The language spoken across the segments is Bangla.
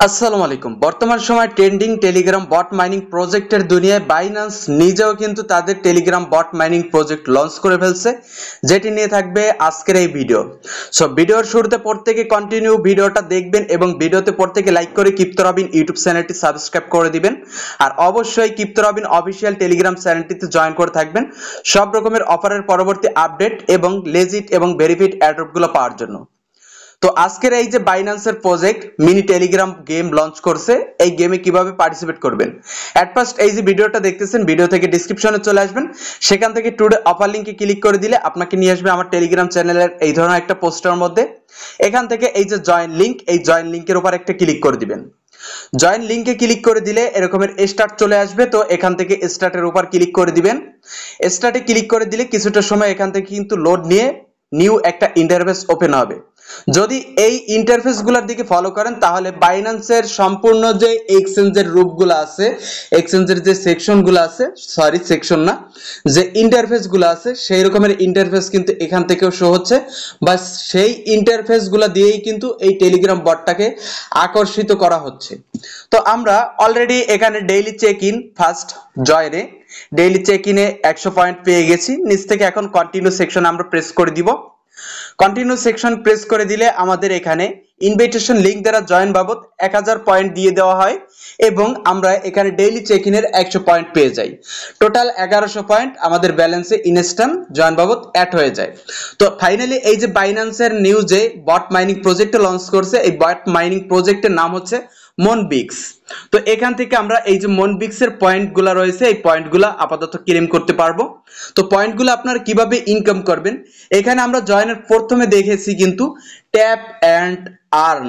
আসসালামু আলাইকুম। বর্তমান সময় ট্রেন্ডিং টেলিগ্রাম বট মাইনিং প্রজেক্টের দুনিয়ায় বাইন্যান্স নিজেও কিন্তু তাদের Telegram bot mining project launch করে ফেলছে, যেটি নিয়ে থাকবে আজকের এই ভিডিও। সো ভিডিওর শুরুতে প্রত্যেকে কন্টিনিউ ভিডিওটা দেখবেন এবং ভিডিওতে প্রত্যেকে লাইক করে ক্রিপ্টো রবিন ইউটিউব চ্যানেলটি সাবস্ক্রাইব করে দিবেন। আর অবশ্যই ক্রিপ্টো রবিন অফিসিয়াল টেলিগ্রাম চ্যানেলটিতে জয়েন করে থাকবেন সব রকমের অফারের পরবর্তী আপডেট এবং লেজিট এবং ভেরিফাইড অ্যাড্রপগুলো পাওয়ার জন্য। তো আজকের এই যে বাইন্যান্সের project mini Telegram game launch করছে, এই গেমে কিভাবে পার্টিসিপেট করবেন। এট ফার্স্ট এই যে ভিডিওটা দেখতেছেন, ভিডিও থেকে ডেসক্রিপশনে চলে আসবেন, সেখান থেকে টুডে অফার লিংকে ক্লিক করে দিলে আপনাকে নিয়ে আসবে আমার টেলিগ্রাম চ্যানেলের এই ধরনের একটা পোস্টার মধ্যে। এখান থেকে এই যে জয়েন লিংক, এই জয়েন লিংকের উপর একটা ক্লিক করে দিবেন। জয়েন লিংকে ক্লিক করে দিলে এরকমের স্টার্ট চলে আসবে। তো এখান থেকে স্টার্টের উপর ক্লিক করে দিবেন। স্টার্টে ক্লিক করে দিলে কিছুটা সময় এখান থেকে কিন্তু লোড নিয়ে নিউ একটা ইন্টারফেস ওপেন হবে। যদি এই ইন্টারফেস গুলোর দিকে ফলো করেন তাহলে বাইন্যান্সের সম্পূর্ণ যে এক্সচেঞ্জের রূপগুলো আছে, এক্সচেঞ্জের যে সেকশনগুলো আছে, সরি সেকশন না, যে ইন্টারফেস গুলো আছে সেই রকমের ইন্টারফেস কিন্তু এখান থেকেও শো হচ্ছে, বা সেই ইন্টারফেস গুলো দিয়েই কিন্তু এই টেলিগ্রাম বটটাকে আকর্ষিত করা হচ্ছে। তো আমরা অলরেডি এখানে ডেইলি চেক ইন ফার্স্ট জয়েনে ডেইলি চেক ইনে 100 পয়েন্ট পেয়ে গেছি। নিচ থেকে এখন কন্টিনিউ সেকশন আমরা প্রেস করে দিব। কন্টিনিউ সেকশন প্রেস করে দিলে আমাদের এখানে ইনভাইটেশন লিংক দ্বারা জয়েন বাবদ 1000 পয়েন্ট দিয়ে দেওয়া হয় এবং আমরা এখানে ডেইলি চেক ইনের 100 পয়েন্ট পেয়ে যাই। টোটাল 1100 পয়েন্ট আমাদের ব্যালেন্সে ইনস্ট্যান্ট জয়েন বাবদ অ্যাড হয়ে যায়। তো ফাইনালি এই যে বাইন্যান্সের নিউ যে বট মাইনিং প্রজেক্ট লঞ্চ করছে, এই বট মাইনিং প্রজেক্টের নাম হচ্ছে মনবিক্স। তো এখান থেকে আমরা এই যে মনবিক্সের পয়েন্টগুলো রয়েছে, এই পয়েন্টগুলো আপাতত ক্লেম করতে পারবো। তো পয়েন্টগুলো আপনারা কিভাবে ইনকাম করবেন, এখানে আমরা জয়েনের প্রথমে দেখেছি কিন্তু ট্যাপ অ্যান্ড আর্ন,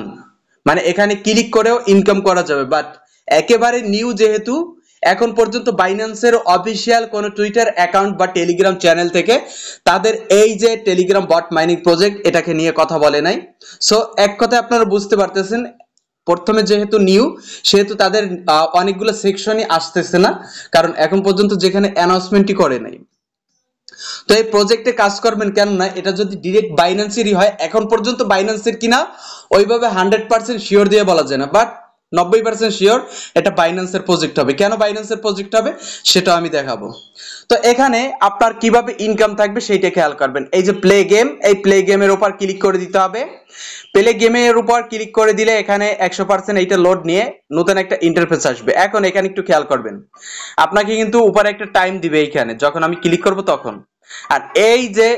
মানে এখানে ক্লিক করেও ইনকাম করা যাবে। বাট একেবারে নিউ যেহেতু, এখন পর্যন্ত বাইন্যান্সের অফিসিয়াল কোনো টুইটার অ্যাকাউন্ট বা টেলিগ্রাম চ্যানেল থেকে তাদের এই যে টেলিগ্রাম বট মাইনিং প্রজেক্ট এটাকে নিয়ে কথা বলে নাই। সো এক কথায় আপনারা বুঝতে পারতেছেন, প্রথমে যেহেতু নিউ সেহেতু তাদের অনেকগুলো সেকশনই আসতেছে না, কারণ এখন পর্যন্ত যেখানে অ্যানাউন্সমেন্টই করে নাই। তো এই প্রজেক্টে কাজ করবেন কেন না, এটা যদি ডিরেক্ট বাইন্যান্সেরই হয়, এখন পর্যন্ত বাইন্যান্সের কিনা ওইভাবে 100% শিওর দিয়ে বলা যায় না, বাট 90% শিওর এটা বাইন্যান্সের প্রজেক্ট হবে। কেন বাইন্যান্সের প্রজেক্ট হবে সেটা আমি দেখাবো। তো এখানে আপনার কিভাবে ইনকাম থাকবে সেইটা খেয়াল করবেন। এই যে প্লে গেম, এই প্লে গেমের উপর ক্লিক করে দিতে হবে। প্লে গেমের উপর ক্লিক করে দিলে এখানে 100% এইটা লোড নিয়ে নতুন একটা ইন্টারফেস আসবে। এখন এখানে একটু খেয়াল করবেন, আপনাকে কিন্তু উপরে একটা টাইম দিবে এইখানে, যখন আমি ক্লিক করব তখন। আর এই যে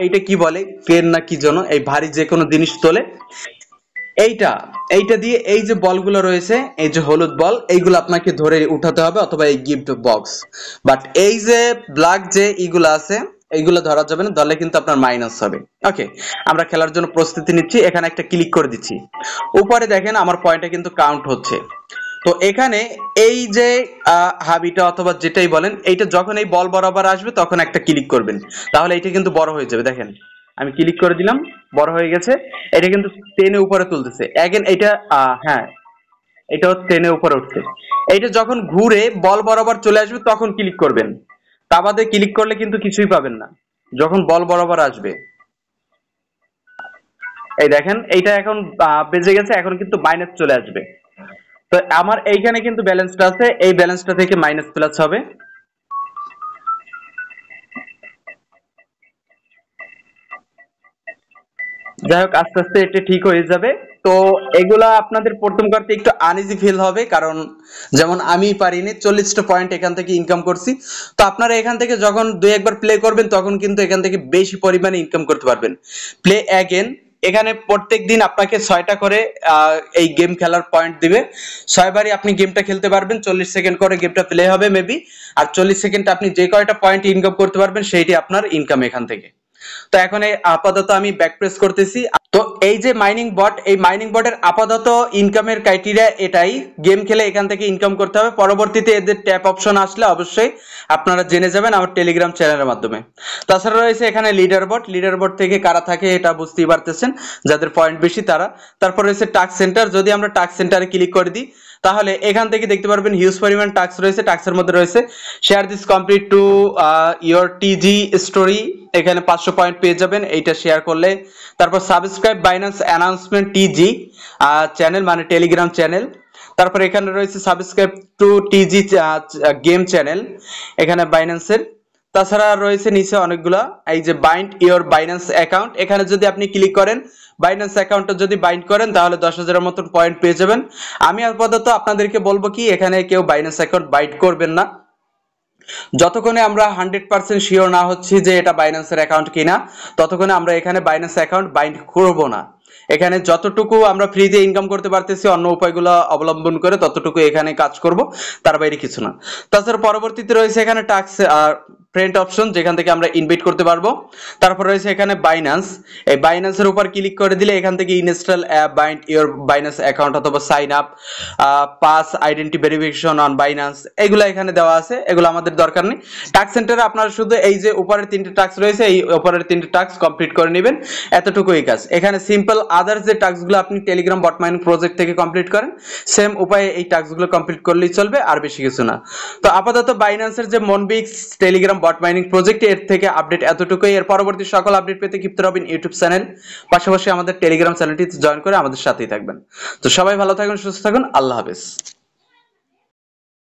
এইটা কি বলে, ক্রেন না কি যেন, এই ভারী যে কোনো জিনিস তোলে, এইটা এইটা দিয়ে এই যে বলগুলো রয়েছে, এই যে হলুদ বল, এইগুলো আপনাকে ধরে উঠাতে হবে, অথবা এই গিফট বক্স। বাট এই যে ব্ল্যাক যে ইগুলো আছে এইগুলো ধরা যাবে না, ধরলে কিন্তু আপনার মাইনাস হবে। ওকে, আমরা খেলার জন্য প্রস্তুতি নিচ্ছি। এখানে একটা ক্লিক করে দিচ্ছি, উপরে দেখেন আমার পয়েন্টটা কিন্তু কাউন্ট হচ্ছে। তো এখানে এই যে হাবিটা অথবা যেটাই বলেন, এইটা যখন এই বল বরাবর আসবে তখন একটা ক্লিক করবেন, তাহলে এটা কিন্তু বড় হয়ে যাবে। দেখেন আমি ক্লিক করে দিলাম, বড় হয়ে গেছে। এটা কিন্তু টেনে উপরে তুলতেছে। এগেন এটা হ্যাঁ, এটাও টেনে উপরে উঠছে। এইটা যখন ঘুরে বল বরাবর চলে আসবে তখন ক্লিক করবেন, তা বাদে ক্লিক করলে কিন্তু কিছুই পাবেন না যখন বল বরাবর আসবে। এই দেখেন এইটা এখন বেজে গেছে, এখন কিন্তু মাইনাস চলে আসবে। তো আমার এইখানে কিন্তু ব্যালেন্সটা আছে, এই ব্যালেন্সটা থেকে মাইনাস প্লাস হবে। যাই হোক, আস্তে আস্তে এটা ঠিক হয়ে যাবে। তো এগুলা আপনাদের প্রথম করতে একটু আনইজি ফিল হবে, কারণ যেমন আমি পারিনি 40টা পয়েন্ট এখান থেকে ইনকাম করছি। তো আপনারা এখান থেকে যখন দুই একবার প্লে করবেন তখন কিন্তু এখান থেকে বেশি পরিমাণে ইনকাম করতে পারবেন। প্লে অ্যাগেন, এখানে প্রত্যেক দিন আপনাকে 6টা করে এই গেম খেলার পয়েন্ট দিবে। 6বারই আপনি গেমটা খেলতে পারবেন, 40 সেকেন্ড করে গেমটা প্লে হবে মেবি। আর 40 সেকেন্ড আপনি যে কয়টা পয়েন্ট ইনকাম করতে পারবেন সেইটি আপনার ইনকাম এখান থেকে। তো এখন আপাতত আমি ব্যাক প্রেস করতেছি। তো এই যে মাইনিং বট, এই মাইনিং বটের আপাতত ইনকামের ক্রাইটেরিয়া এটাই, গেম খেলে এখান থেকে ইনকাম করতে হবে। পরবর্তীতে এদের ট্যাপ অপশন আসলে অবশ্যই আপনারা জেনে যাবেন আমার টেলিগ্রাম চ্যানেলের মাধ্যমে। তাছাড়া রয়েছে এখানে লিডার বট, লিডার বট থেকে কারা থাকে এটা বুঝতেই পারতেছেন, যাদের পয়েন্ট বেশি তারা। তারপর রয়েছে টাস্ক সেন্টার, যদি আমরা টাস্ক সেন্টারে ক্লিক করে দিই তাহলে এখান থেকে দেখতে পারবেন হিউজ পরিমাণ টাস্ক রয়েছে। টাস্কের মধ্যে রয়েছে share this complete to your টিজি story, এখানে 500 পয়েন্ট পেয়ে যাবেন এইটা শেয়ার করলে। তারপর subscribe subscribe Binance announcement টিজি channel মানে টেলিগ্রাম চ্যানেল। তারপর এখানে রয়েছে সাবস্ক্রাইব টু টিজি গেম চ্যানেল এখানে বাইন্যান্সের। তাছাড়া রয়েছে নিচে অনেকগুলা, এই যে বাইন্ড ইওর বাইন্যান্স অ্যাকাউন্ট, এখানে যদি আপনি ক্লিক করেন বাইন্যান্স অ্যাকাউন্টটা যদি বাইন্ড করেন তাহলে 10,000-এর মতন পয়েন্ট পেয়ে যাবেন। আমি আপাতত আপনাদেরকে বলবো কি এখানে কেউ বাইন্যান্স অ্যাকাউন্ট বাইন্ড করবেন না যতক্ষণে আমরা 100% শিওর না হচ্ছি যে এটা বাইন্যান্সের অ্যাকাউন্ট কিনা, ততক্ষণে আমরা এখানে বাইন্যান্স অ্যাকাউন্ট বাইন্ড করব না। এখানে যতটুকু আমরা ফ্রিতে ইনকাম করতে পারতেছি অন্য উপায়গুলো অবলম্বন করে ততটুকু এখানে কাজ করব, তার বাইরে কিছু না। তাছাড়া পরবর্তীতে রয়েছে এখানে টাস্ক ফ্রেন্ড অপশন, যেখান থেকে আমরা ইনভাইট করতে পারবো। তারপর রয়েছে এখানে বাইন্যান্স, এই বাইন্যান্সের উপর ক্লিক করে দিলে এখান থেকে install app, bind your Binance account অথবা sign up, pass identity verification on Binance, এগুলো এখানে দেওয়া আছে, এগুলো আমাদের দরকার নেই। টাস্ক সেন্টারে আপনারা শুধু এই যে উপরের 3টে টাস্ক রয়েছে এই উপরের 3টে টাস্ক কমপ্লিট করে নেবেন, এতটুকুই কাজ। এখানে সিম্পল আদার্স যে টাস্কগুলো আপনি টেলিগ্রাম বট মাইনিং প্রজেক্ট থেকে কমপ্লিট করেন সেম উপায়ে এই টাস্কগুলো কমপ্লিট করলেই চলবে, আর বেশি কিছু না। তো আপাতত বাইন্যান্সের যে মনবিক্স টেলিগ্রাম বট মাইনিং প্রজেক্ট এর থেকে আপডেট এতটুকুই। এর পরবর্তী সকল আপডেট পেতে কিপ্তে রবিন ইউটিউব চ্যানেল, পাশাপাশি আমাদের টেলিগ্রাম চ্যানেলটি জয়েন করে আমাদের সাথেই থাকবেন। তো সবাই ভালো থাকুন, সুস্থ থাকুন, আল্লাহ হাফেজ।